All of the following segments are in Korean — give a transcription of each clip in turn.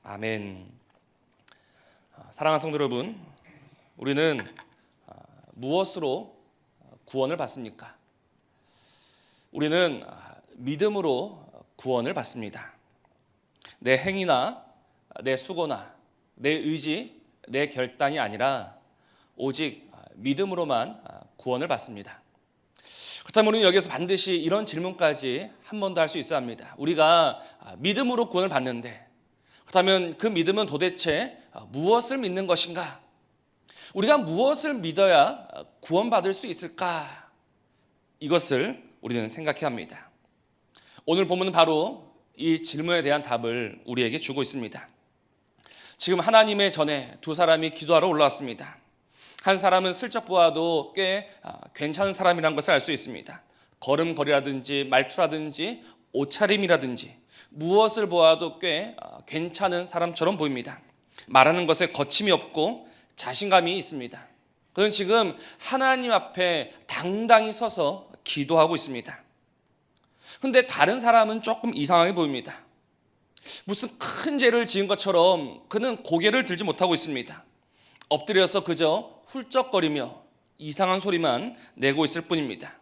아멘. 사랑하는 성도 여러분, 우리는 무엇으로 구원을 받습니까? 우리는 믿음으로 구원을 받습니다. 내 행위나 내 수고나 내 의지, 내 결단이 아니라 오직 믿음으로만 구원을 받습니다. 그렇다면 우리는 여기서 반드시 이런 질문까지 한 번 더 할 수 있어야 합니다. 우리가 믿음으로 구원을 받는데, 그렇다면 그 믿음은 도대체 무엇을 믿는 것인가? 우리가 무엇을 믿어야 구원받을 수 있을까? 이것을 우리는 생각해야 합니다. 오늘 본문은 바로 이 질문에 대한 답을 우리에게 주고 있습니다. 지금 하나님의 전에 두 사람이 기도하러 올라왔습니다. 한 사람은 슬쩍 보아도 꽤 괜찮은 사람이라는 것을 알 수 있습니다. 걸음걸이라든지 말투라든지 옷차림이라든지 무엇을 보아도 꽤 괜찮은 사람처럼 보입니다. 말하는 것에 거침이 없고 자신감이 있습니다. 그는 지금 하나님 앞에 당당히 서서 기도하고 있습니다. 그런데 다른 사람은 조금 이상하게 보입니다. 무슨 큰 죄를 지은 것처럼 그는 고개를 들지 못하고 있습니다. 엎드려서 그저 훌쩍거리며 이상한 소리만 내고 있을 뿐입니다.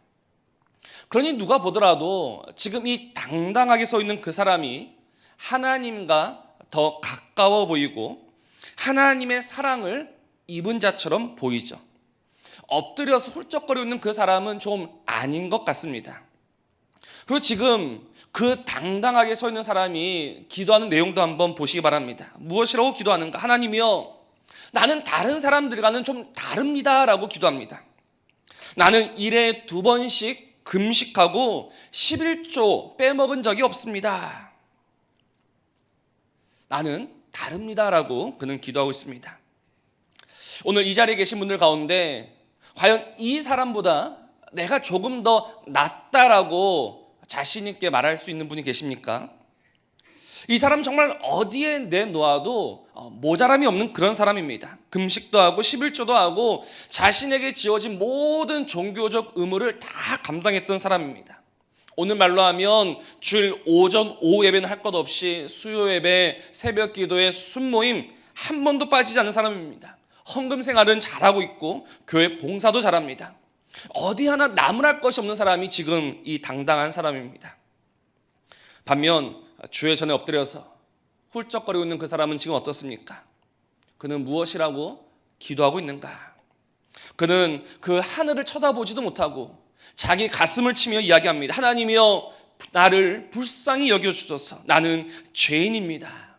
그러니 누가 보더라도 지금 이 당당하게 서 있는 그 사람이 하나님과 더 가까워 보이고 하나님의 사랑을 입은 자처럼 보이죠. 엎드려서 훌쩍거리고 있는 그 사람은 좀 아닌 것 같습니다. 그리고 지금 그 당당하게 서 있는 사람이 기도하는 내용도 한번 보시기 바랍니다. 무엇이라고 기도하는가? 하나님이여, 나는 다른 사람들과는 좀 다릅니다 라고 기도합니다. 나는 일에 2번씩 금식하고 11조 빼먹은 적이 없습니다. 나는 다릅니다 라고 그는 기도하고 있습니다. 오늘 이 자리에 계신 분들 가운데 과연 이 사람보다 내가 조금 더 낫다라고 자신 있게 말할 수 있는 분이 계십니까? 이 사람 정말 어디에 내놓아도 모자람이 없는 그런 사람입니다. 금식도 하고 11조도 하고 자신에게 지어진 모든 종교적 의무를 다 감당했던 사람입니다. 오늘 말로 하면 주일 오전 오후 예배는 할 것 없이 수요 예배, 새벽 기도에 순모임 한 번도 빠지지 않는 사람입니다. 헌금 생활은 잘하고 있고 교회 봉사도 잘합니다. 어디 하나 나무랄 것이 없는 사람이 지금 이 당당한 사람입니다. 반면 주의 전에 엎드려서 훌쩍거리고 있는 그 사람은 지금 어떻습니까? 그는 무엇이라고 기도하고 있는가? 그는 그 하늘을 쳐다보지도 못하고 자기 가슴을 치며 이야기합니다. 하나님이여, 나를 불쌍히 여겨주소서. 나는 죄인입니다.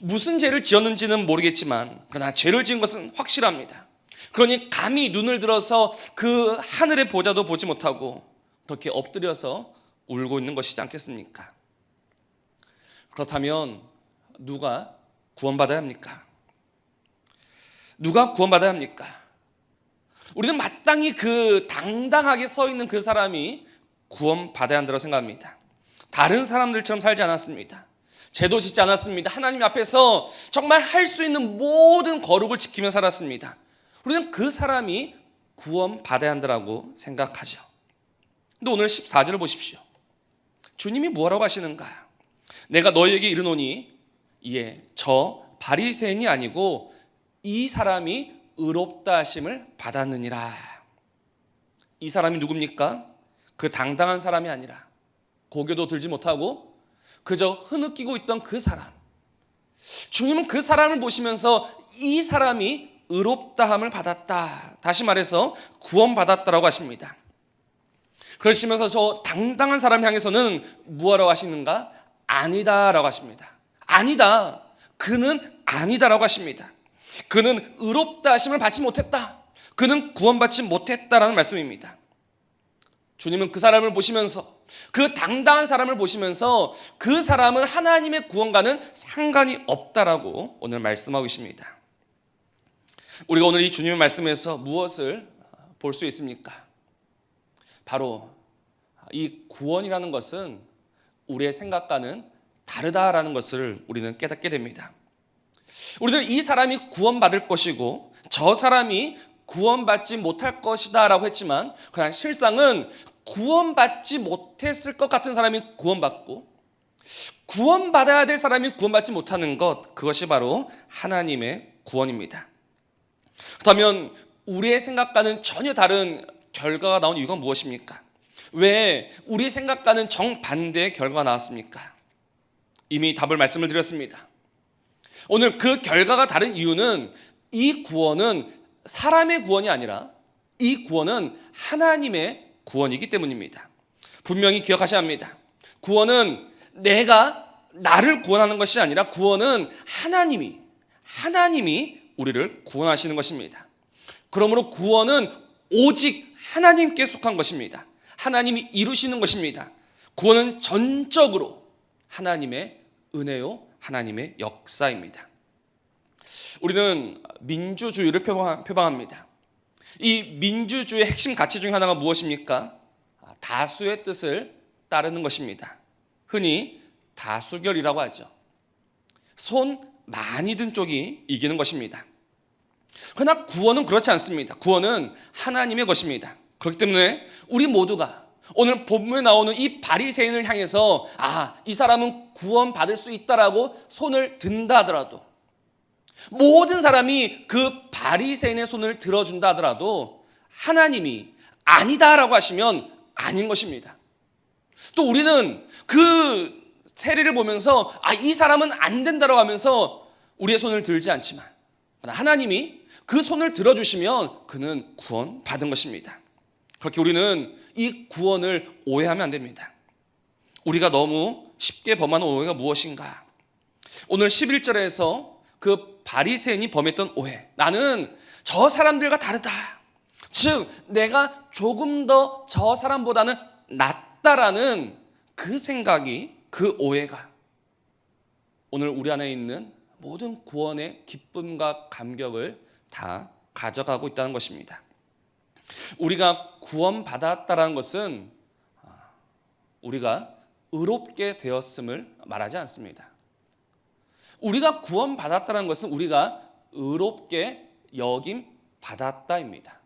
무슨 죄를 지었는지는 모르겠지만 그러나 죄를 지은 것은 확실합니다. 그러니 감히 눈을 들어서 그 하늘의 보좌도 보지 못하고 그렇게 엎드려서 울고 있는 것이지 않겠습니까? 그렇다면 누가 구원받아야 합니까? 누가 구원받아야 합니까? 우리는 마땅히 그 당당하게 서 있는 그 사람이 구원받아야 한다고 생각합니다. 다른 사람들처럼 살지 않았습니다. 죄도 짓지 않았습니다. 하나님 앞에서 정말 할 수 있는 모든 거룩을 지키며 살았습니다. 우리는 그 사람이 구원받아야 한다고 생각하죠. 근데 오늘 14절을 보십시오. 주님이 뭐라고 하시는가? 내가 너희에게 이르노니 이에 저 바리새인이 아니고 이 사람이 의롭다 하심을 받았느니라. 이 사람이 누굽니까? 그 당당한 사람이 아니라 고개도 들지 못하고 그저 흐느끼고 있던 그 사람. 주님은 그 사람을 보시면서 이 사람이 의롭다함을 받았다, 다시 말해서 구원받았다라고 하십니다. 그러시면서 저 당당한 사람 향해서는 뭐라고 하시는가? 아니다라고 하십니다. 아니다. 그는 아니다라고 하십니다. 그는 의롭다 하심을 받지 못했다. 그는 구원받지 못했다라는 말씀입니다. 주님은 그 사람을 보시면서, 그 당당한 사람을 보시면서 그 사람은 하나님의 구원과는 상관이 없다라고 오늘 말씀하고 계십니다. 우리가 오늘 이 주님의 말씀에서 무엇을 볼 수 있습니까? 바로 이 구원이라는 것은 우리의 생각과는 다르다라는 것을 우리는 깨닫게 됩니다. 우리는 이 사람이 구원받을 것이고 저 사람이 구원받지 못할 것이다 라고 했지만 그냥 실상은 구원받지 못했을 것 같은 사람이 구원받고 구원받아야 될 사람이 구원받지 못하는 것, 그것이 바로 하나님의 구원입니다. 그렇다면 우리의 생각과는 전혀 다른 결과가 나온 이유가 무엇입니까? 왜 우리 생각과는 정반대의 결과가 나왔습니까? 이미 답을 말씀을 드렸습니다. 오늘 그 결과가 다른 이유는 이 구원은 사람의 구원이 아니라 이 구원은 하나님의 구원이기 때문입니다. 분명히 기억하셔야 합니다. 구원은 내가 나를 구원하는 것이 아니라 구원은 하나님이 우리를 구원하시는 것입니다. 그러므로 구원은 오직 하나님께 속한 것입니다. 하나님이 이루시는 것입니다. 구원은 전적으로 하나님의 은혜요, 하나님의 역사입니다. 우리는 민주주의를 표방합니다. 이 민주주의의 핵심 가치 중 하나가 무엇입니까? 다수의 뜻을 따르는 것입니다. 흔히 다수결이라고 하죠. 손 많이 든 쪽이 이기는 것입니다. 그러나 구원은 그렇지 않습니다. 구원은 하나님의 것입니다. 그렇기 때문에 우리 모두가 오늘 본문에 나오는 이 바리새인을 향해서 이 사람은 구원받을 수 있다라고 손을 든다 하더라도, 모든 사람이 그 바리새인의 손을 들어준다 하더라도 하나님이 아니다라고 하시면 아닌 것입니다. 또 우리는 그 세례를 보면서 이 사람은 안 된다라고 하면서 우리의 손을 들지 않지만 하나님이 그 손을 들어주시면 그는 구원받은 것입니다. 그렇게 우리는 이 구원을 오해하면 안 됩니다. 우리가 너무 쉽게 범하는 오해가 무엇인가? 오늘 11절에서 그 바리새인이 범했던 오해, 나는 저 사람들과 다르다, 즉 내가 조금 더 저 사람보다는 낫다라는 그 생각이, 그 오해가 오늘 우리 안에 있는 모든 구원의 기쁨과 감격을 다 가져가고 있다는 것입니다. 우리가 구원받았다는 것은 우리가 의롭게 되었음을 말하지 않습니다. 우리가 구원받았다는 것은 우리가 의롭게 여김 받았다입니다.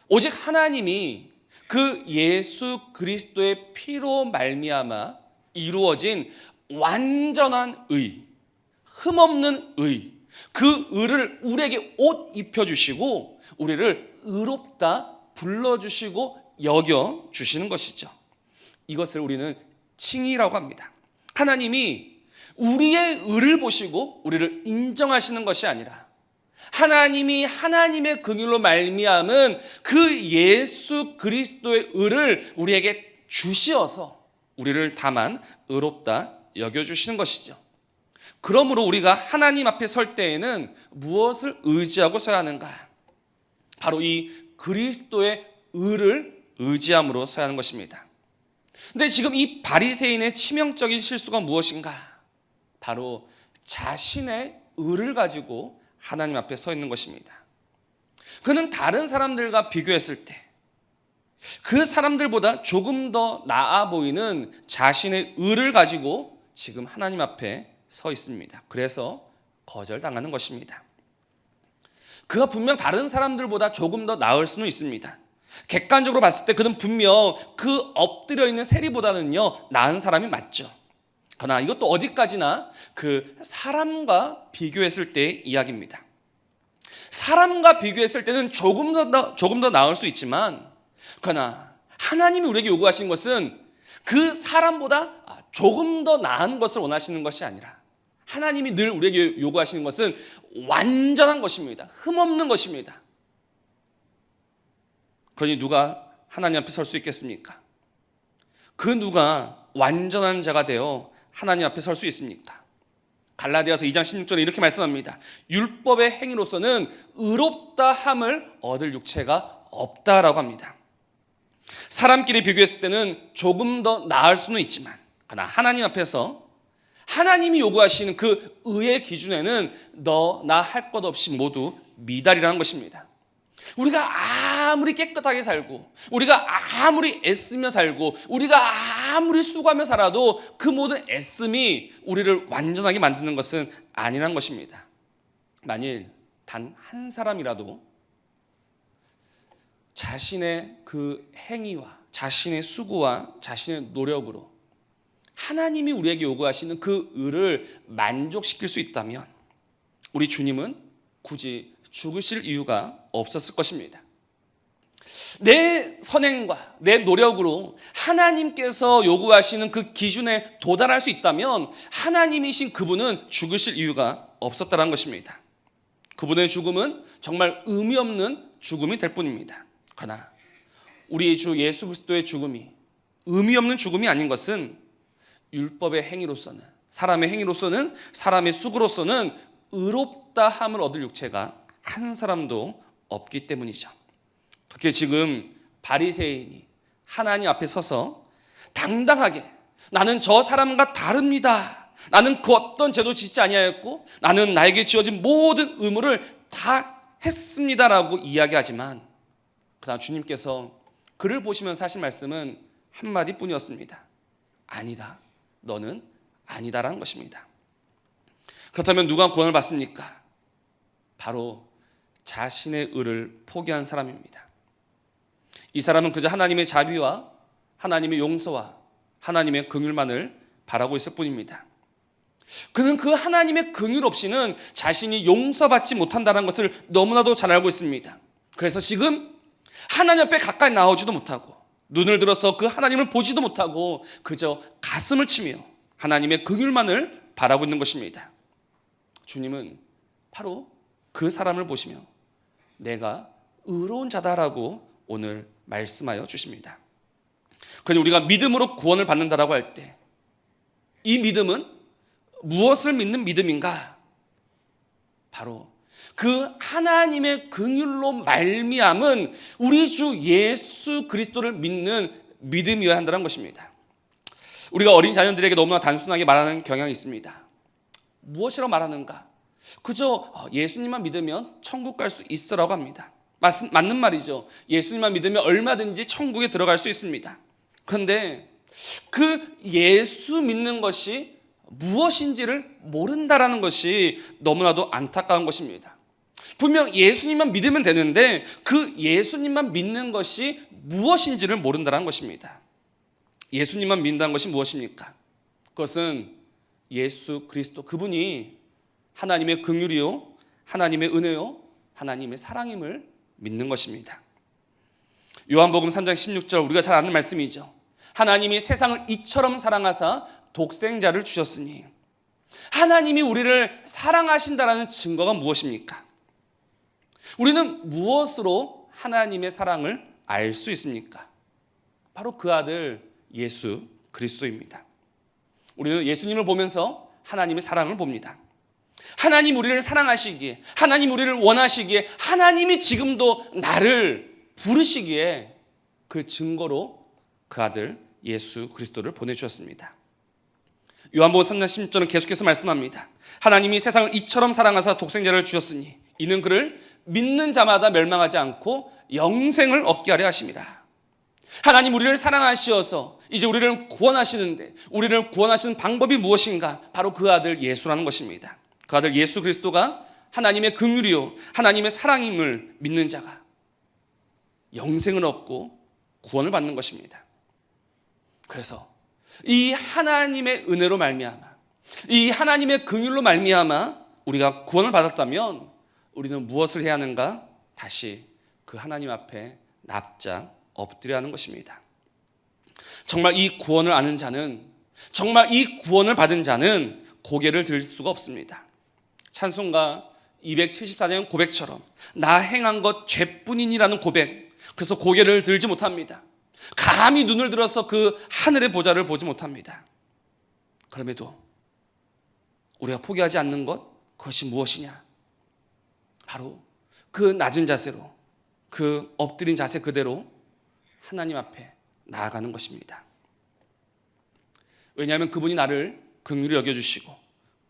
오직 하나님이 그 예수 그리스도의 피로 말미암아 이루어진 완전한 의, 흠없는 의, 그 의를 우리에게 옷 입혀주시고 우리를 의롭다 불러주시고 여겨주시는 것이죠. 이것을 우리는 칭의라고 합니다. 하나님이 우리의 의를 보시고 우리를 인정하시는 것이 아니라 하나님이 하나님의 긍휼로 말미암은 그 예수 그리스도의 의를 우리에게 주시어서 우리를 다만 의롭다 여겨주시는 것이죠. 그러므로 우리가 하나님 앞에 설 때에는 무엇을 의지하고 서야 하는가? 바로 이 그리스도의 의를 의지함으로 서야 하는 것입니다. 근데 지금 이 바리새인의 치명적인 실수가 무엇인가? 바로 자신의 의를 가지고 하나님 앞에 서 있는 것입니다. 그는 다른 사람들과 비교했을 때 그 사람들보다 조금 더 나아 보이는 자신의 의를 가지고 지금 하나님 앞에 서 있습니다. 그래서 거절당하는 것입니다. 그가 분명 다른 사람들보다 조금 더 나을 수는 있습니다. 객관적으로 봤을 때 그는 분명 그 엎드려 있는 세리보다는요 나은 사람이 맞죠. 그러나 이것도 어디까지나 그 사람과 비교했을 때의 이야기입니다. 사람과 비교했을 때는 조금 더 나을 수 있지만, 그러나 하나님이 우리에게 요구하신 것은 그 사람보다 조금 더 나은 것을 원하시는 것이 아니라 하나님이 늘 우리에게 요구하시는 것은 완전한 것입니다. 흠없는 것입니다. 그러니 누가 하나님 앞에 설 수 있겠습니까? 그 누가 완전한 자가 되어 하나님 앞에 설 수 있습니까? 갈라디아서 2장 16절에 이렇게 말씀합니다. 율법의 행위로서는 의롭다 함을 얻을 육체가 없다라고 합니다. 사람끼리 비교했을 때는 조금 더 나을 수는 있지만, 그러나 하나님 앞에서 하나님이 요구하시는 그 의의 기준에는 너 나 할 것 없이 모두 미달이라는 것입니다. 우리가 아무리 깨끗하게 살고, 우리가 아무리 애쓰며 살고, 우리가 아무리 수고하며 살아도 그 모든 애씀이 우리를 완전하게 만드는 것은 아니란 것입니다. 만일 단 한 사람이라도 자신의 그 행위와 자신의 수고와 자신의 노력으로 하나님이 우리에게 요구하시는 그 의를 만족시킬 수 있다면 우리 주님은 굳이 죽으실 이유가 없었을 것입니다. 내 선행과 내 노력으로 하나님께서 요구하시는 그 기준에 도달할 수 있다면 하나님이신 그분은 죽으실 이유가 없었다는 것입니다. 그분의 죽음은 정말 의미 없는 죽음이 될 뿐입니다. 그러나 우리 주 예수 그리스도의 죽음이 의미 없는 죽음이 아닌 것은 율법의 행위로서는, 사람의 행위로서는, 사람의 수고로서는 의롭다 함을 얻을 육체가 한 사람도 없기 때문이죠. 특히 지금 바리새인이 하나님 앞에 서서 당당하게 나는 저 사람과 다릅니다. 나는 그 어떤 죄도 짓지 아니하였고 나는 나에게 지어진 모든 의무를 다 했습니다라고 이야기하지만 그러나 주님께서 그를 보시면서 하신 말씀은 한마디뿐이었습니다. 아니다. 너는 아니다라는 것입니다. 그렇다면 누가 구원을 받습니까? 바로 자신의 의를 포기한 사람입니다. 이 사람은 그저 하나님의 자비와 하나님의 용서와 하나님의 긍휼만을 바라고 있을 뿐입니다. 그는 그 하나님의 긍휼 없이는 자신이 용서받지 못한다는 것을 너무나도 잘 알고 있습니다. 그래서 지금 하나님 앞에 가까이 나오지도 못하고 눈을 들어서 그 하나님을 보지도 못하고 그저 가슴을 치며 하나님의 긍휼만을 바라고 있는 것입니다. 주님은 바로 그 사람을 보시며 내가 의로운 자다라고 오늘 말씀하여 주십니다. 그런데 우리가 믿음으로 구원을 받는다라고 할 때 이 믿음은 무엇을 믿는 믿음인가? 바로 그 하나님의 긍휼로 말미암은 우리 주 예수 그리스도를 믿는 믿음이어야 한다는 것입니다. 우리가 어린 자녀들에게 너무나 단순하게 말하는 경향이 있습니다. 무엇이라고 말하는가? 그저 예수님만 믿으면 천국 갈 수 있어라고 합니다. 맞는 말이죠. 예수님만 믿으면 얼마든지 천국에 들어갈 수 있습니다. 그런데 그 예수 믿는 것이 무엇인지를 모른다라는 것이 너무나도 안타까운 것입니다. 분명 예수님만 믿으면 되는데 그 예수님만 믿는 것이 무엇인지를 모른다는 것입니다. 예수님만 믿는다는 것이 무엇입니까? 그것은 예수 그리스도 그분이 하나님의 긍휼이요 하나님의 은혜요 하나님의 사랑임을 믿는 것입니다. 요한복음 3장 16절 우리가 잘 아는 말씀이죠. 하나님이 세상을 이처럼 사랑하사 독생자를 주셨으니 하나님이 우리를 사랑하신다라는 증거가 무엇입니까? 우리는 무엇으로 하나님의 사랑을 알 수 있습니까? 바로 그 아들 예수 그리스도입니다. 우리는 예수님을 보면서 하나님의 사랑을 봅니다. 하나님 우리를 사랑하시기에, 하나님 우리를 원하시기에, 하나님이 지금도 나를 부르시기에 그 증거로 그 아들 예수 그리스도를 보내주셨습니다. 요한복음 3장 16절은 계속해서 말씀합니다. 하나님이 세상을 이처럼 사랑하사 독생자를 주셨으니 이는 그를 믿는 자마다 멸망하지 않고 영생을 얻게 하려 하심이라. 하나님 우리를 사랑하시어서 이제 우리를 구원하시는데 우리를 구원하시는 방법이 무엇인가? 바로 그 아들 예수라는 것입니다. 그 아들 예수 그리스도가 하나님의 긍휼이요 하나님의 사랑임을 믿는 자가 영생을 얻고 구원을 받는 것입니다. 그래서 이 하나님의 은혜로 말미암아 이 하나님의 긍휼로 말미암아 우리가 구원을 받았다면 우리는 무엇을 해야 하는가? 다시 그 하나님 앞에 납작 엎드려야 하는 것입니다. 정말 이 구원을 아는 자는 정말 이 구원을 받은 자는 고개를 들 수가 없습니다. 찬송가 274장 고백처럼 나 행한 것 죄뿐이니라는 고백, 그래서 고개를 들지 못합니다. 감히 눈을 들어서 그 하늘의 보좌를 보지 못합니다. 그럼에도 우리가 포기하지 않는 것, 그것이 무엇이냐? 바로 그 낮은 자세로, 그 엎드린 자세 그대로 하나님 앞에 나아가는 것입니다. 왜냐하면 그분이 나를 긍휼히 여겨주시고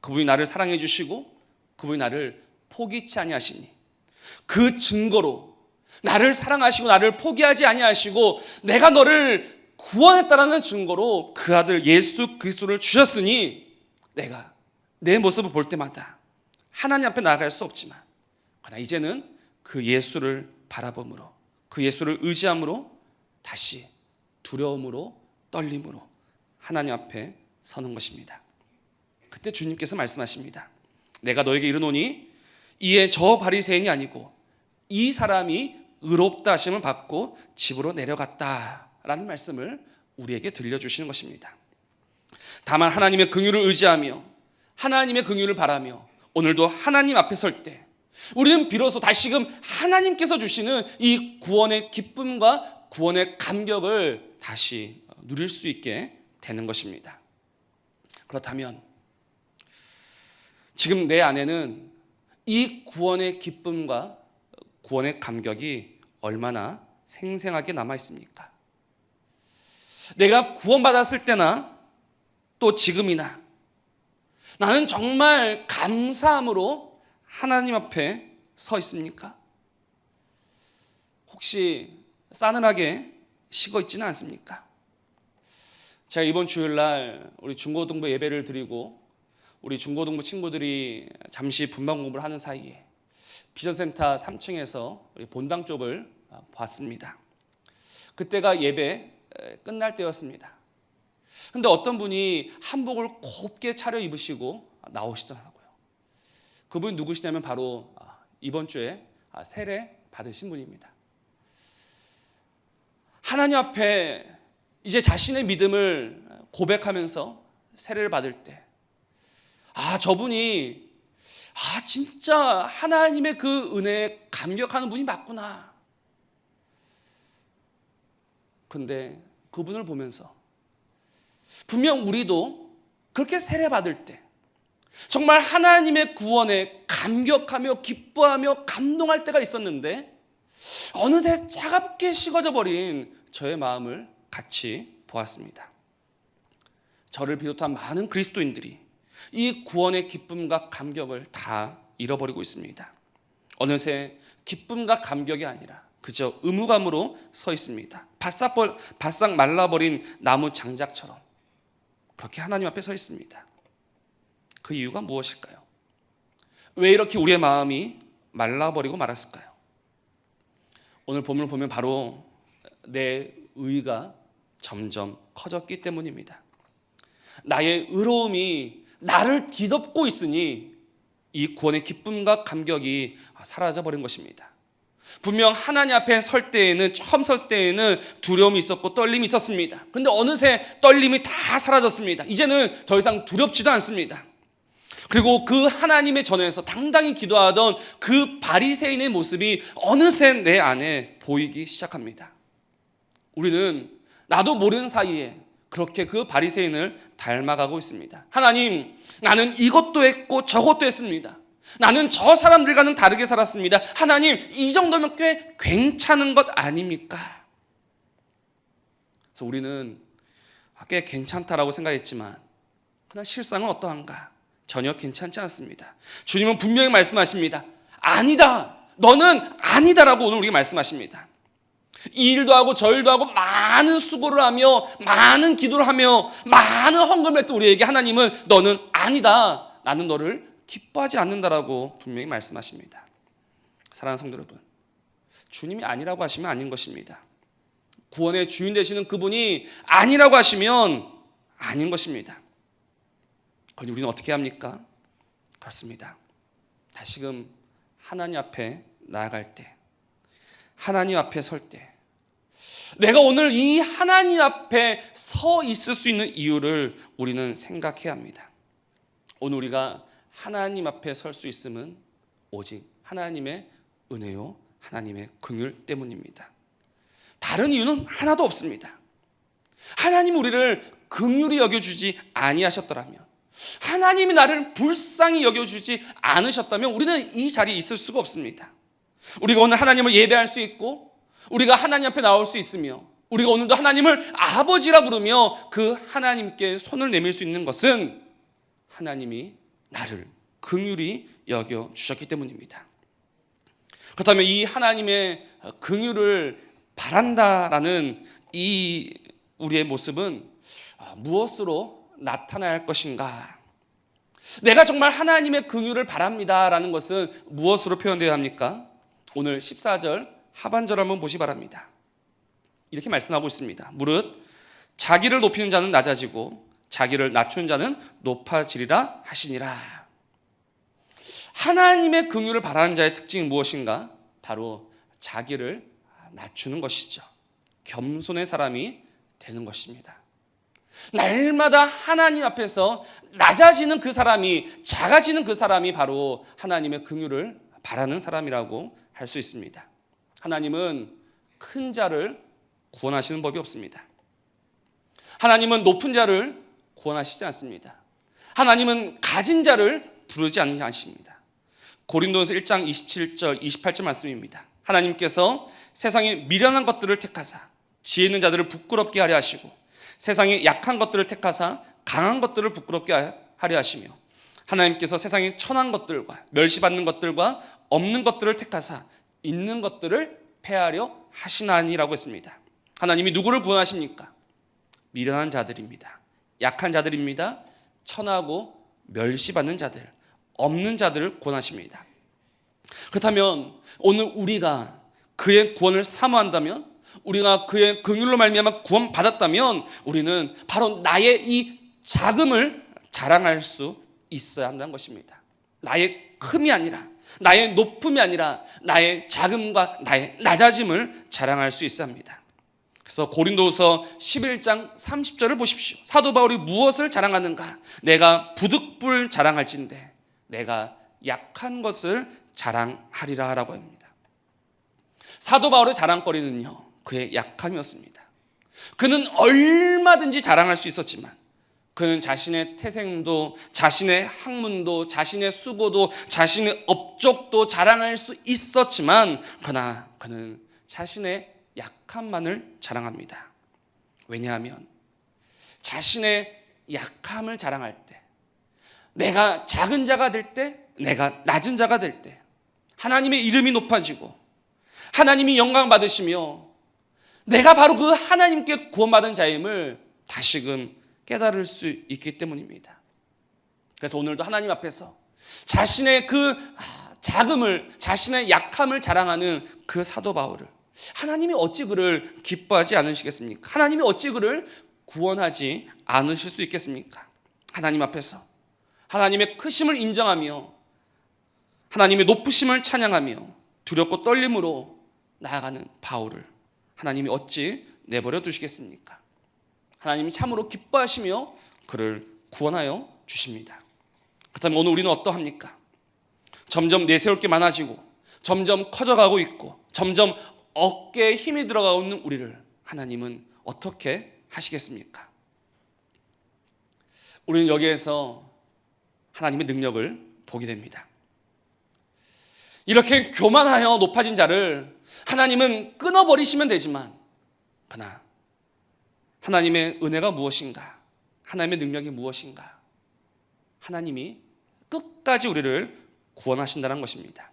그분이 나를 사랑해 주시고 그분이 나를 포기치 아니하시니 그 증거로 나를 사랑하시고 나를 포기하지 아니하시고 내가 너를 구원했다라는 증거로 그 아들 예수 그리스도를 주셨으니 내가 내 모습을 볼 때마다 하나님 앞에 나아갈 수 없지만 그러나 이제는 그 예수를 바라봄으로 그 예수를 의지함으로 다시 두려움으로 떨림으로 하나님 앞에 서는 것입니다. 그때 주님께서 말씀하십니다. 내가 너에게 이르노니 이에 저 바리새인이 아니고 이 사람이 의롭다 하심을 받고 집으로 내려갔다라는 말씀을 우리에게 들려주시는 것입니다. 다만 하나님의 긍휼을 의지하며 하나님의 긍휼을 바라며 오늘도 하나님 앞에 설 때 우리는 비로소 다시금 하나님께서 주시는 이 구원의 기쁨과 구원의 감격을 다시 누릴 수 있게 되는 것입니다. 그렇다면 지금 내 안에는 이 구원의 기쁨과 구원의 감격이 얼마나 생생하게 남아 있습니까? 내가 구원받았을 때나 또 지금이나 나는 정말 감사함으로 하나님 앞에 서 있습니까? 혹시 싸늘하게 식어 있지는 않습니까? 제가 이번 주일날 우리 중고등부 예배를 드리고 우리 중고등부 친구들이 잠시 분반 공부를 하는 사이에 비전센터 3층에서 우리 본당 쪽을 봤습니다. 그때가 예배 끝날 때였습니다. 근데 어떤 분이 한복을 곱게 차려 입으시고 나오시더라고요. 그분이 누구시냐면 바로 이번 주에 세례 받으신 분입니다. 하나님 앞에 이제 자신의 믿음을 고백하면서 세례를 받을 때 저분이 진짜 하나님의 그 은혜에 감격하는 분이 맞구나. 근데 그분을 보면서 분명 우리도 그렇게 세례 받을 때 정말 하나님의 구원에 감격하며 기뻐하며 감동할 때가 있었는데 어느새 차갑게 식어져 버린 저의 마음을 같이 보았습니다. 저를 비롯한 많은 그리스도인들이 이 구원의 기쁨과 감격을 다 잃어버리고 있습니다. 어느새 기쁨과 감격이 아니라 그저 의무감으로 서 있습니다. 바싹 말라버린 나무 장작처럼 그렇게 하나님 앞에 서 있습니다. 그 이유가 무엇일까요? 왜 이렇게 우리의 마음이 말라버리고 말았을까요? 오늘 본문을 보면 바로 내 의가 점점 커졌기 때문입니다. 나의 의로움이 나를 뒤덮고 있으니 이 구원의 기쁨과 감격이 사라져버린 것입니다. 분명 하나님 앞에 처음 설 때에는 두려움이 있었고 떨림이 있었습니다. 그런데 어느새 떨림이 다 사라졌습니다. 이제는 더 이상 두렵지도 않습니다. 그리고 그 하나님의 전에서 당당히 기도하던 그 바리새인의 모습이 어느새 내 안에 보이기 시작합니다. 우리는 나도 모르는 사이에 그렇게 그 바리새인을 닮아가고 있습니다. 하나님, 나는 이것도 했고 저것도 했습니다. 나는 저 사람들과는 다르게 살았습니다. 하나님, 이 정도면 꽤 괜찮은 것 아닙니까? 그래서 우리는 꽤 괜찮다라고 생각했지만 그러나 실상은 어떠한가? 전혀 괜찮지 않습니다. 주님은 분명히 말씀하십니다. 아니다, 너는 아니다라고 오늘 우리에게 말씀하십니다. 이 일도 하고 저 일도 하고 많은 수고를 하며 많은 기도를 하며 많은 헌금을 했던 우리에게 하나님은 너는 아니다, 나는 너를 기뻐하지 않는다라고 분명히 말씀하십니다. 사랑하는 성도 여러분, 주님이 아니라고 하시면 아닌 것입니다. 구원의 주인 되시는 그분이 아니라고 하시면 아닌 것입니다. 그럼 우리는 어떻게 합니까? 그렇습니다. 다시금 하나님 앞에 나아갈 때, 하나님 앞에 설 때, 내가 오늘 이 하나님 앞에 서 있을 수 있는 이유를 우리는 생각해야 합니다. 오늘 우리가 하나님 앞에 설 수 있음은 오직 하나님의 은혜요, 하나님의 긍휼 때문입니다. 다른 이유는 하나도 없습니다. 하나님 우리를 긍휼히 여겨주지 아니하셨더라면, 하나님이 나를 불쌍히 여겨주지 않으셨다면 우리는 이 자리에 있을 수가 없습니다. 우리가 오늘 하나님을 예배할 수 있고 우리가 하나님 앞에 나올 수 있으며 우리가 오늘도 하나님을 아버지라 부르며 그 하나님께 손을 내밀 수 있는 것은 하나님이 나를 긍휼히 여겨주셨기 때문입니다. 그렇다면 이 하나님의 긍휼을 바란다라는 이 우리의 모습은 무엇으로 나타날 것인가? 내가 정말 하나님의 긍휼을 바랍니다라는 것은 무엇으로 표현되어야 합니까? 오늘 14절 하반절 한번 보시 바랍니다. 이렇게 말씀하고 있습니다. 무릇 자기를 높이는 자는 낮아지고 자기를 낮춘 자는 높아지리라 하시니라. 하나님의 긍휼을 바라는 자의 특징이 무엇인가? 바로 자기를 낮추는 것이죠. 겸손의 사람이 되는 것입니다. 날마다 하나님 앞에서 낮아지는 그 사람이, 작아지는 그 사람이 바로 하나님의 긍휼을 바라는 사람이라고 할 수 있습니다. 하나님은 큰 자를 구원하시는 법이 없습니다. 하나님은 높은 자를 구원하시지 않습니다. 하나님은 가진 자를 부르지 않으십니다. 고린도전서 1장 27절 28절 말씀입니다. 하나님께서 세상에 미련한 것들을 택하사 지혜 있는 자들을 부끄럽게 하려 하시고 세상에 약한 것들을 택하사 강한 것들을 부끄럽게 하려 하시며 하나님께서 세상에 천한 것들과 멸시받는 것들과 없는 것들을 택하사 있는 것들을 폐하려 하시나니라고 했습니다. 하나님이 누구를 구원하십니까? 미련한 자들입니다. 약한 자들입니다. 천하고 멸시받는 자들, 없는 자들을 구원하십니다. 그렇다면 오늘 우리가 그의 구원을 사모한다면, 우리가 그의 긍휼로 말미암아 구원받았다면 우리는 바로 나의 이 자금을 자랑할 수 있어야 한다는 것입니다. 나의 흠이 아니라, 나의 높음이 아니라 나의 자금과 나의 낮아짐을 자랑할 수 있어야 합니다. 그래서 고린도후서 11장 30절을 보십시오. 사도 바울이 무엇을 자랑하는가? 내가 부득불 자랑할진대 내가 약한 것을 자랑하리라 라고 합니다. 사도 바울의 자랑거리는요, 그의 약함이었습니다. 그는 얼마든지 자랑할 수 있었지만 그는 자신의 태생도, 자신의 학문도, 자신의 수고도, 자신의 업적도 자랑할 수 있었지만 그러나 그는 자신의 약함만을 자랑합니다. 왜냐하면 자신의 약함을 자랑할 때, 내가 작은 자가 될 때, 내가 낮은 자가 될 때 하나님의 이름이 높아지고 하나님이 영광 받으시며 내가 바로 그 하나님께 구원받은 자임을 다시금 깨달을 수 있기 때문입니다. 그래서 오늘도 하나님 앞에서 자신의 그 자금을, 자신의 약함을 자랑하는 그 사도 바울을 하나님이 어찌 그를 기뻐하지 않으시겠습니까? 하나님이 어찌 그를 구원하지 않으실 수 있겠습니까? 하나님 앞에서 하나님의 크심을 인정하며 하나님의 높으심을 찬양하며 두렵고 떨림으로 나아가는 바울을 하나님이 어찌 내버려 두시겠습니까? 하나님이 참으로 기뻐하시며 그를 구원하여 주십니다. 그렇다면 오늘 우리는 어떠합니까? 점점 내세울 게 많아지고 점점 커져가고 있고 점점 어깨에 힘이 들어가고 있는 우리를 하나님은 어떻게 하시겠습니까? 우리는 여기에서 하나님의 능력을 보게 됩니다. 이렇게 교만하여 높아진 자를 하나님은 끊어버리시면 되지만 그러나 하나님의 은혜가 무엇인가? 하나님의 능력이 무엇인가? 하나님이 끝까지 우리를 구원하신다는 것입니다.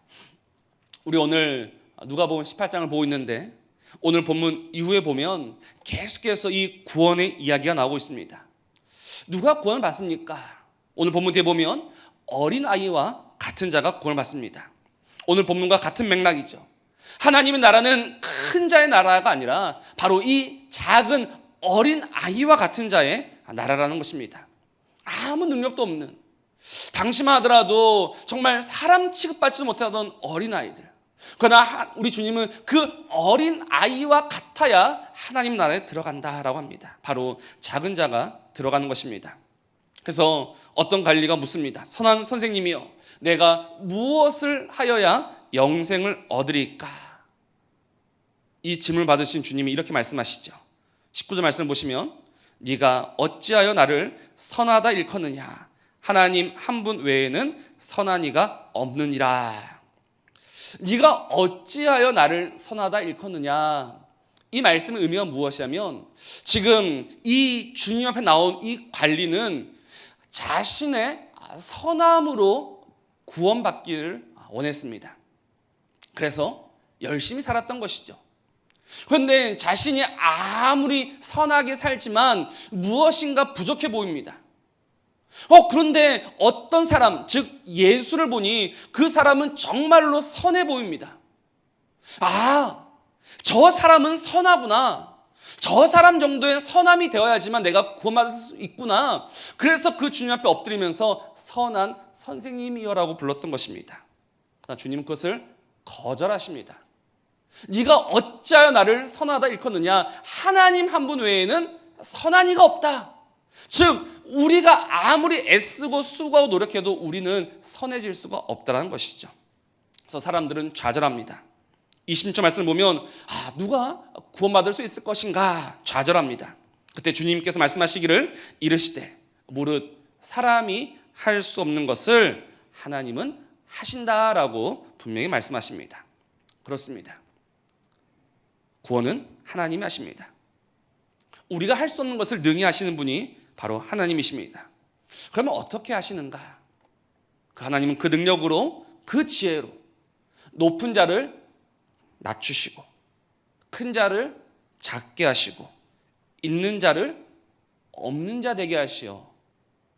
우리 오늘 누가복음 18장을 보고 있는데 오늘 본문 이후에 보면 계속해서 이 구원의 이야기가 나오고 있습니다. 누가 구원을 받습니까? 오늘 본문 뒤에 보면 어린아이와 같은 자가 구원을 받습니다. 오늘 본문과 같은 맥락이죠. 하나님의 나라는 큰 자의 나라가 아니라 바로 이 작은 어린아이와 같은 자의 나라라는 것입니다. 아무 능력도 없는, 당시만 하더라도 정말 사람 취급받지 못하던 어린아이들, 그러나 우리 주님은 그 어린아이와 같아야 하나님 나라에 들어간다라고 합니다. 바로 작은 자가 들어가는 것입니다. 그래서 어떤 관리가 묻습니다. 선한 선생님이여, 내가 무엇을 하여야 영생을 얻으리까? 이 질문을 받으신 주님이 이렇게 말씀하시죠. 19절 말씀을 보시면 네가 어찌하여 나를 선하다 일컫느냐? 하나님 한 분 외에는 선한 이가 없느니라. 네가 어찌하여 나를 선하다 일컫느냐? 이 말씀의 의미가 무엇이냐면 지금 이 주님 앞에 나온 이 관리는 자신의 선함으로 구원받기를 원했습니다. 그래서 열심히 살았던 것이죠. 그런데 자신이 아무리 선하게 살지만 무엇인가 부족해 보입니다. 그런데 어떤 사람, 즉 예수를 보니 그 사람은 정말로 선해 보입니다. 저 사람은 선하구나. 저 사람 정도의 선함이 되어야지만 내가 구원받을 수 있구나. 그래서 그 주님 앞에 엎드리면서 선한 선생님이여라고 불렀던 것입니다. 그러나 주님은 그것을 거절하십니다. 네가 어찌하여 나를 선하다 일컫느냐? 하나님 한 분 외에는 선한 이가 없다. 즉 우리가 아무리 애쓰고 수고하고 노력해도 우리는 선해질 수가 없다는 것이죠. 그래서 사람들은 좌절합니다. 20절 말씀을 보면 누가 구원받을 수 있을 것인가 좌절합니다. 그때 주님께서 말씀하시기를 이르시되 무릇 사람이 할 수 없는 것을 하나님은 하신다라고 분명히 말씀하십니다. 그렇습니다. 구원은 하나님이 하십니다. 우리가 할 수 없는 것을 능히 하시는 분이 바로 하나님이십니다. 그러면 어떻게 하시는가? 그 하나님은 그 능력으로 그 지혜로 높은 자를 낮추시고 큰 자를 작게 하시고 있는 자를 없는 자 되게 하시어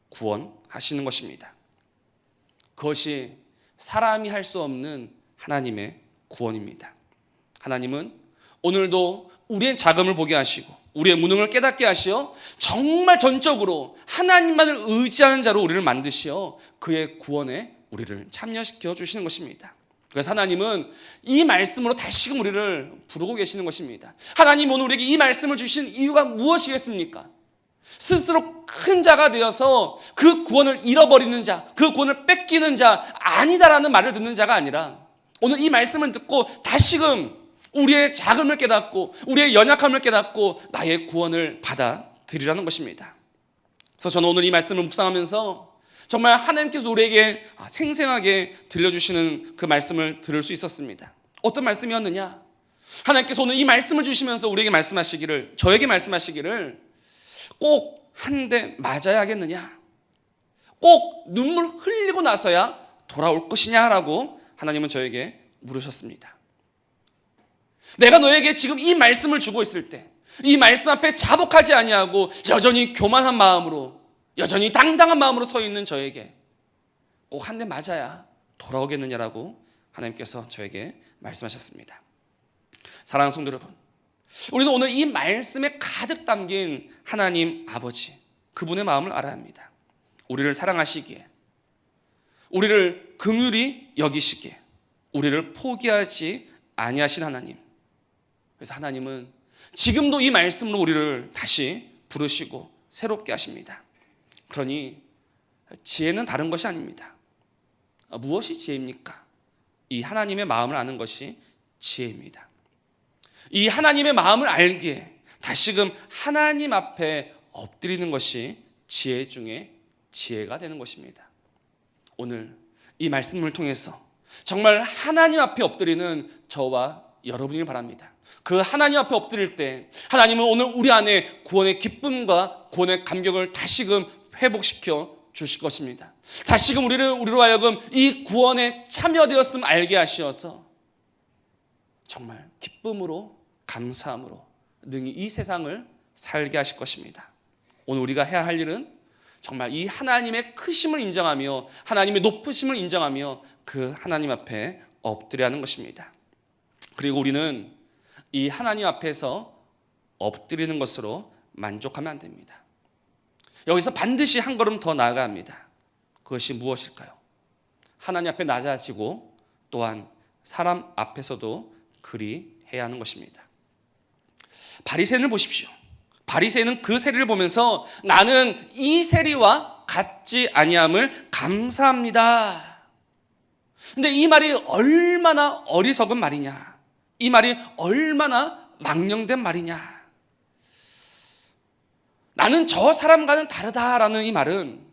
구원하시는 것입니다. 그것이 사람이 할 수 없는 하나님의 구원입니다. 하나님은 오늘도 우리의 자금을 보게 하시고 우리의 무능을 깨닫게 하시어 정말 전적으로 하나님만을 의지하는 자로 우리를 만드시어 그의 구원에 우리를 참여시켜 주시는 것입니다. 그래서 하나님은 이 말씀으로 다시금 우리를 부르고 계시는 것입니다. 하나님 오늘 우리에게 이 말씀을 주신 이유가 무엇이겠습니까? 스스로 큰 자가 되어서 그 구원을 잃어버리는 자, 그 구원을 뺏기는 자 아니다라는 말을 듣는 자가 아니라 오늘 이 말씀을 듣고 다시금 우리의 자금을 깨닫고 우리의 연약함을 깨닫고 나의 구원을 받아들이라는 것입니다. 그래서 저는 오늘 이 말씀을 묵상하면서 정말 하나님께서 우리에게 생생하게 들려주시는 그 말씀을 들을 수 있었습니다. 어떤 말씀이었느냐? 하나님께서 오늘 이 말씀을 주시면서 우리에게 말씀하시기를, 저에게 말씀하시기를 꼭 한 대 맞아야 하겠느냐? 꼭 눈물 흘리고 나서야 돌아올 것이냐라고 하나님은 저에게 물으셨습니다. 내가 너에게 지금 이 말씀을 주고 있을 때 이 말씀 앞에 자복하지 아니하고 여전히 교만한 마음으로 여전히 당당한 마음으로 서 있는 저에게 꼭 한 대 맞아야 돌아오겠느냐라고 하나님께서 저에게 말씀하셨습니다. 사랑하는 성도 여러분, 우리는 오늘 이 말씀에 가득 담긴 하나님 아버지 그분의 마음을 알아야 합니다. 우리를 사랑하시기에 우리를 긍휼히 여기시기에 우리를 포기하지 아니하신 하나님. 그래서 하나님은 지금도 이 말씀으로 우리를 다시 부르시고 새롭게 하십니다. 그러니 지혜는 다른 것이 아닙니다. 무엇이 지혜입니까? 이 하나님의 마음을 아는 것이 지혜입니다. 이 하나님의 마음을 알기에 다시금 하나님 앞에 엎드리는 것이 지혜 중에 지혜가 되는 것입니다. 오늘 이 말씀을 통해서 정말 하나님 앞에 엎드리는 저와 여러분이 바랍니다. 그 하나님 앞에 엎드릴 때 하나님은 오늘 우리 안에 구원의 기쁨과 구원의 감격을 다시금 회복시켜 주실 것입니다. 다시금 우리로 하여금 이 구원에 참여되었음을 알게 하시어서 정말 기쁨으로 감사함으로 능히 이 세상을 살게 하실 것입니다. 오늘 우리가 해야 할 일은 정말 이 하나님의 크심을 인정하며 하나님의 높으심을 인정하며 그 하나님 앞에 엎드려야 하는 것입니다. 그리고 우리는 이 하나님 앞에서 엎드리는 것으로 만족하면 안 됩니다. 여기서 반드시 한 걸음 더 나아가야 합니다. 그것이 무엇일까요? 하나님 앞에 낮아지고 또한 사람 앞에서도 그리 해야 하는 것입니다. 바리새인을 보십시오. 바리새인은 그 세리를 보면서 나는 이 세리와 같지 아니함을 감사합니다. 근데 이 말이 얼마나 어리석은 말이냐, 이 말이 얼마나 망령된 말이냐. 나는 저 사람과는 다르다라는 이 말은,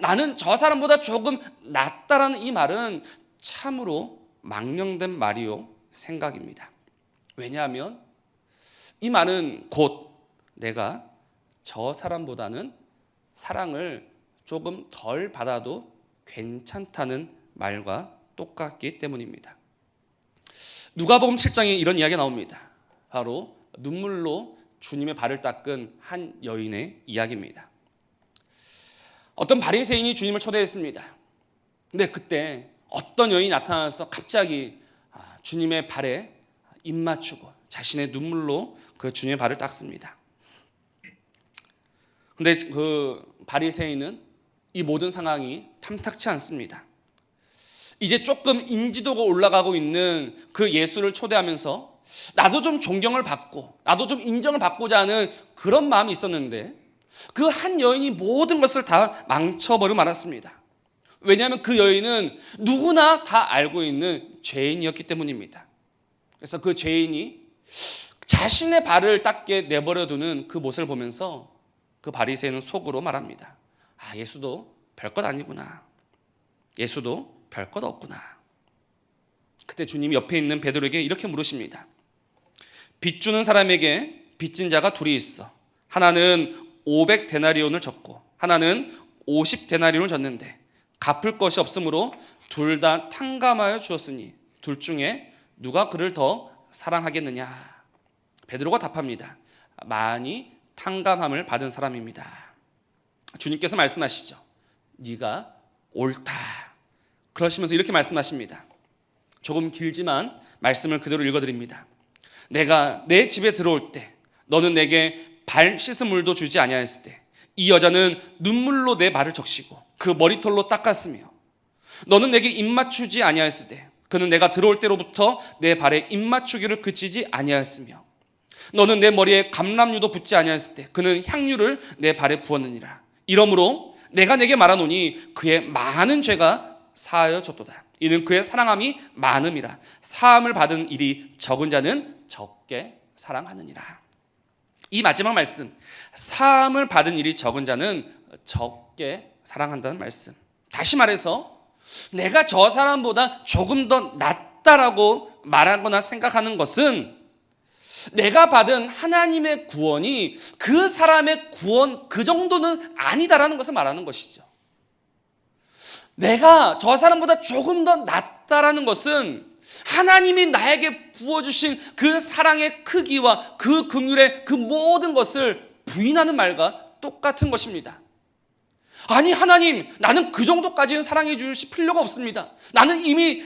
나는 저 사람보다 조금 낫다라는 이 말은 참으로 망령된 말이요 생각입니다. 왜냐하면 이 말은 곧 내가 저 사람보다는 사랑을 조금 덜 받아도 괜찮다는 말과 똑같기 때문입니다. 누가복음 7장에 이런 이야기가 나옵니다. 바로 눈물로 주님의 발을 닦은 한 여인의 이야기입니다. 어떤 바리새인이 주님을 초대했습니다. 근데 그때 어떤 여인이 나타나서 갑자기 주님의 발에 입 맞추고 자신의 눈물로 그 주님의 발을 닦습니다. 근데 그 바리새인은 이 모든 상황이 탐탁치 않습니다. 이제 조금 인지도가 올라가고 있는 그 예수를 초대하면서 나도 좀 존경을 받고 나도 좀 인정을 받고자 하는 그런 마음이 있었는데 그 한 여인이 모든 것을 다 망쳐버리고 말았습니다. 왜냐하면 그 여인은 누구나 다 알고 있는 죄인이었기 때문입니다. 그래서 그 죄인이 자신의 발을 닦게 내버려두는 그 모습을 보면서 그 바리새인은 속으로 말합니다. 아, 예수도 별것 아니구나. 예수도 별것 없구나. 그때 주님이 옆에 있는 베드로에게 이렇게 물으십니다. 빚 주는 사람에게 빚진 자가 둘이 있어. 하나는 500데나리온을 졌고 하나는 50데나리온을 졌는데 갚을 것이 없으므로 둘 다 탕감하여 주었으니 둘 중에 누가 그를 더 사랑하겠느냐. 베드로가 답합니다. 많이 탕감함을 받은 사람입니다. 주님께서 말씀하시죠. 네가 옳다. 그러시면서 이렇게 말씀하십니다. 조금 길지만 말씀을 그대로 읽어드립니다. 내가 내 집에 들어올 때 너는 내게 발 씻은 물도 주지 아니하였을 때 이 여자는 눈물로 내 발을 적시고 그 머리털로 닦았으며 너는 내게 입 맞추지 아니하였을 때 그는 내가 들어올 때로부터 내 발에 입 맞추기를 그치지 아니하였으며 너는 내 머리에 감람유도 붓지 아니하였을 때 그는 향유를 내 발에 부었느니라. 이러므로 내가 내게 말하노니 그의 많은 죄가 사하여졌도다. 이는 그의 사랑함이 많음이라. 사함을 받은 일이 적은 자는 적게 사랑하느니라. 이 마지막 말씀, 사함을 받은 일이 적은 자는 적게 사랑한다는 말씀. 다시 말해서 내가 저 사람보다 조금 더 낫다라고 말하거나 생각하는 것은 내가 받은 하나님의 구원이 그 사람의 구원 그 정도는 아니다라는 것을 말하는 것이죠. 내가 저 사람보다 조금 더 낫다라는 것은 하나님이 나에게 부어주신 그 사랑의 크기와 그 긍휼의 그 모든 것을 부인하는 말과 똑같은 것입니다. 아니 하나님, 나는 그 정도까지는 사랑해 주실 필요가 없습니다. 나는 이미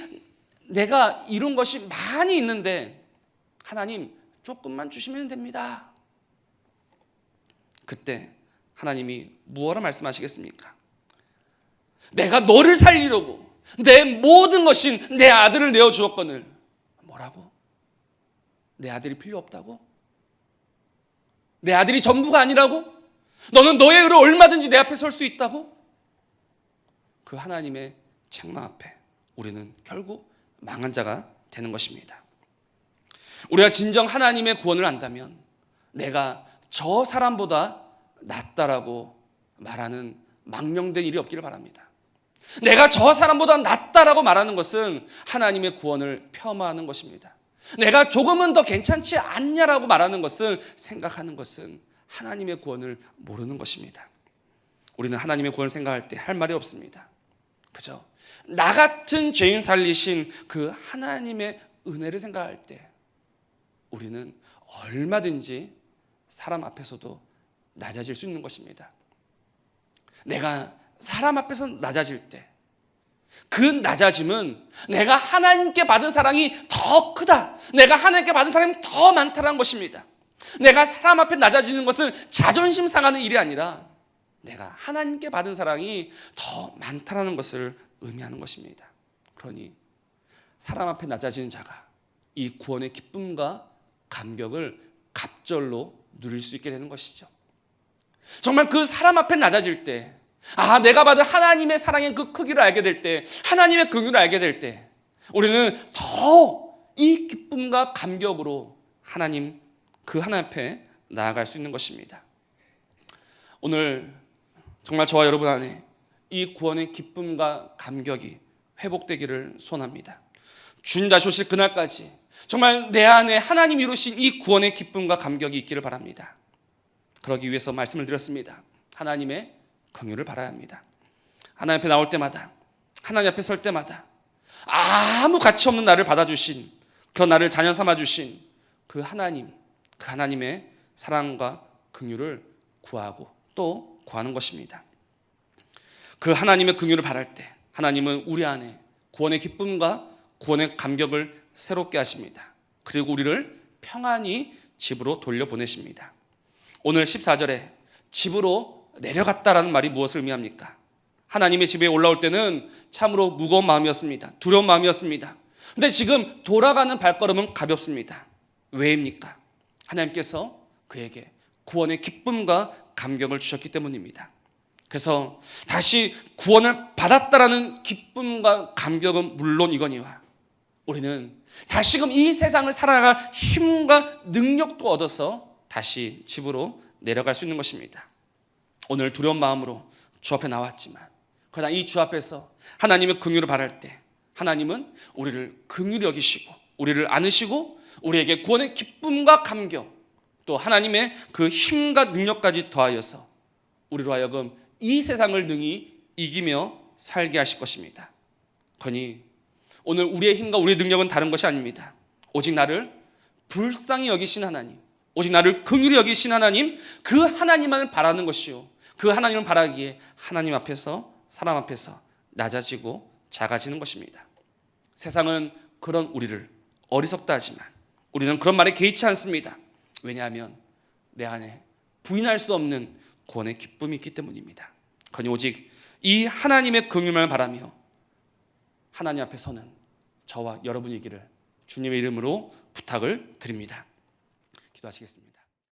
내가 이룬 것이 많이 있는데 하나님 조금만 주시면 됩니다. 그때 하나님이 무엇을 말씀하시겠습니까? 내가 너를 살리려고 내 모든 것인 내 아들을 내어주었거늘. 뭐라고? 내 아들이 필요 없다고? 내 아들이 전부가 아니라고? 너는 너의 의로 얼마든지 내 앞에 설 수 있다고? 그 하나님의 책망 앞에 우리는 결국 망한 자가 되는 것입니다. 우리가 진정 하나님의 구원을 안다면 내가 저 사람보다 낫다라고 말하는 망령된 일이 없기를 바랍니다. 내가 저 사람보다 낫다라고 말하는 것은 하나님의 구원을 폄하하는 것입니다. 내가 조금은 더 괜찮지 않냐라고 말하는 것은, 생각하는 것은 하나님의 구원을 모르는 것입니다. 우리는 하나님의 구원을 생각할 때 할 말이 없습니다. 그죠? 나 같은 죄인 살리신 그 하나님의 은혜를 생각할 때 우리는 얼마든지 사람 앞에서도 낮아질 수 있는 것입니다. 내가 사람 앞에서 낮아질 때 그 낮아짐은 내가 하나님께 받은 사랑이 더 크다, 내가 하나님께 받은 사랑이 더 많다는 것입니다. 내가 사람 앞에 낮아지는 것은 자존심 상하는 일이 아니라 내가 하나님께 받은 사랑이 더 많다는 것을 의미하는 것입니다. 그러니 사람 앞에 낮아지는 자가 이 구원의 기쁨과 감격을 갑절로 누릴 수 있게 되는 것이죠. 정말 그 사람 앞에 낮아질 때, 내가 받은 하나님의 사랑의 그 크기를 알게 될 때, 하나님의 긍휼을 알게 될 때 우리는 더 이 기쁨과 감격으로 하나님, 그 하나님 앞에 나아갈 수 있는 것입니다. 오늘 정말 저와 여러분 안에 이 구원의 기쁨과 감격이 회복되기를 소원합니다. 주님 다시 오실 그날까지 정말 내 안에 하나님 이루신 이 구원의 기쁨과 감격이 있기를 바랍니다. 그러기 위해서 말씀을 드렸습니다. 하나님의 긍휼을 바라야 합니다. 하나님 앞에 나올 때마다, 하나님 앞에 설 때마다 아무 가치 없는 나를 받아주신, 그런 나를 자녀 삼아주신 그 하나님, 그 하나님의 사랑과 긍휼을 구하고 또 구하는 것입니다. 그 하나님의 긍휼을 바랄 때 하나님은 우리 안에 구원의 기쁨과 구원의 감격을 새롭게 하십니다. 그리고 우리를 평안히 집으로 돌려보내십니다. 오늘 14절에 집으로 내려갔다라는 말이 무엇을 의미합니까? 하나님의 집에 올라올 때는 참으로 무거운 마음이었습니다. 두려운 마음이었습니다. 근데 지금 돌아가는 발걸음은 가볍습니다. 왜입니까? 하나님께서 그에게 구원의 기쁨과 감격을 주셨기 때문입니다. 그래서 다시 구원을 받았다라는 기쁨과 감격은 물론이거니와 우리는 다시금 이 세상을 살아갈 힘과 능력도 얻어서 다시 집으로 내려갈 수 있는 것입니다. 오늘 두려운 마음으로 주 앞에 나왔지만 그러나 이 주 앞에서 하나님의 긍휼을 바랄 때 하나님은 우리를 긍휼히 여기시고 우리를 안으시고 우리에게 구원의 기쁨과 감격 또 하나님의 그 힘과 능력까지 더하여서 우리로 하여금 이 세상을 능히 이기며 살게 하실 것입니다. 그러니 오늘 우리의 힘과 우리의 능력은 다른 것이 아닙니다. 오직 나를 불쌍히 여기신 하나님, 오직 나를 긍휼히 여기신 하나님, 그 하나님만을 바라는 것이요 그 하나님을 바라기에 하나님 앞에서 사람 앞에서 낮아지고 작아지는 것입니다. 세상은 그런 우리를 어리석다 하지만 우리는 그런 말에 개의치 않습니다. 왜냐하면 내 안에 부인할 수 없는 구원의 기쁨이 있기 때문입니다. 그러니 오직 이 하나님의 긍휼만 바라며 하나님 앞에 서는 저와 여러분이기를 주님의 이름으로 부탁을 드립니다. 기도하시겠습니다.